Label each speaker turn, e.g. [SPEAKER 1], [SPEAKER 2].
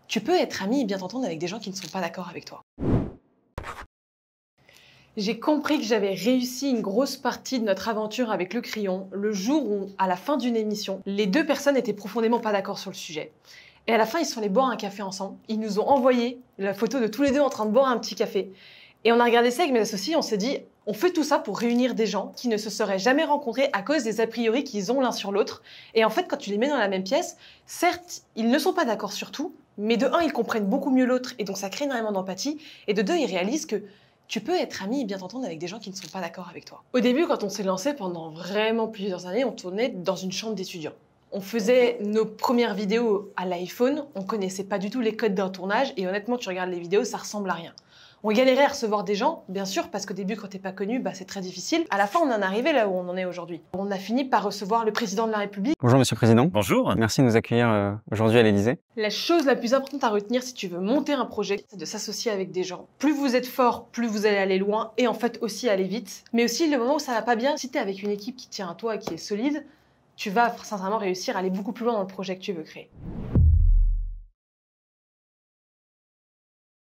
[SPEAKER 1] Tu peux être ami et bien t'entendre avec des gens qui ne sont pas d'accord avec toi. J'ai compris que j'avais réussi une grosse partie de notre aventure avec le crayon le jour où, à la fin d'une émission, les deux personnes étaient profondément pas d'accord sur le sujet. Et à la fin, ils sont allés boire un café ensemble. Ils nous ont envoyé la photo de tous les deux en train de boire un petit café. Et on a regardé ça avec mes associés, on s'est dit, on fait tout ça pour réunir des gens qui ne se seraient jamais rencontrés à cause des a priori qu'ils ont l'un sur l'autre. Et en fait, quand tu les mets dans la même pièce, certes, ils ne sont pas d'accord sur tout, mais de un, ils comprennent beaucoup mieux l'autre et donc ça crée énormément d'empathie. Et de deux, ils réalisent que tu peux être ami et bien t'entendre avec des gens qui ne sont pas d'accord avec toi. Au début, quand on s'est lancé pendant vraiment plusieurs années, on tournait dans une chambre d'étudiants. On faisait nos premières vidéos à l'iPhone, on connaissait pas du tout les codes d'un tournage et honnêtement, tu regardes les vidéos, ça ressemble à rien. On galérait à recevoir des gens, bien sûr, parce qu'au début, quand t'es pas connu, c'est très difficile. À la fin, on en est arrivé là où on en est aujourd'hui. On a fini par recevoir le président de la République.
[SPEAKER 2] Bonjour Monsieur le Président.
[SPEAKER 3] Bonjour.
[SPEAKER 2] Merci de nous accueillir aujourd'hui à l'Élysée.
[SPEAKER 1] La chose la plus importante à retenir si tu veux monter un projet, c'est de s'associer avec des gens. Plus vous êtes fort, plus vous allez aller loin et en fait aussi aller vite. Mais aussi le moment où ça va pas bien, si t'es avec une équipe qui tient à toi et qui est solide, tu vas sincèrement réussir à aller beaucoup plus loin dans le projet que tu veux créer.